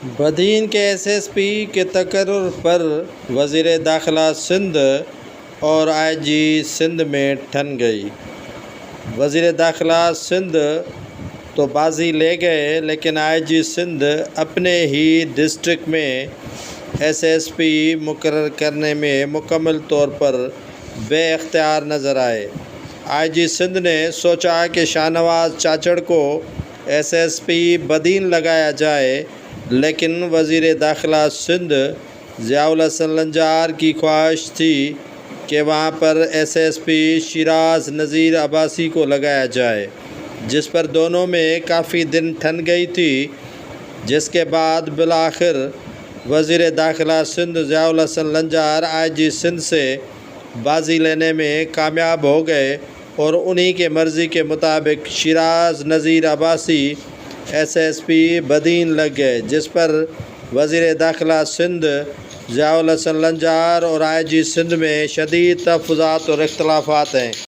بدین کے S S پی کے تقرر پر وزیر داخلہ سندھ اور آئی جی سندھ میں ٹھن گئی۔ وزیر داخلہ سندھ تو بازی لے گئے، لیکن آئی جی سندھ اپنے ہی ڈسٹرکٹ میں ایس ایس پی مقرر کرنے میں مکمل طور پر بے اختیار نظر آئے۔ آئی جی سندھ نے سوچا کہ شاہ نواز چاچڑ کو ایس ایس پی بدین لگایا جائے، لیکن وزیر داخلہ سندھ ضیاء الحسن لنجار کی خواہش تھی کہ وہاں پر S S P Shiraz Nazir Abbasi کو لگایا جائے، جس پر دونوں میں کافی دن ٹھن گئی تھی، جس کے بعد بالآخر وزیر داخلہ سندھ ضیاء الحسن لنجار آئی جی سندھ سے بازی لینے میں کامیاب ہو گئے اور انہی کے مرضی کے مطابق Shiraz Nazir Abbasi S S P Badin لگ گئے، جس پر وزیر داخلہ سندھ ضیاء الحسن لنجار اور آئی جی سندھ میں شدید تحفظات اور اختلافات ہیں۔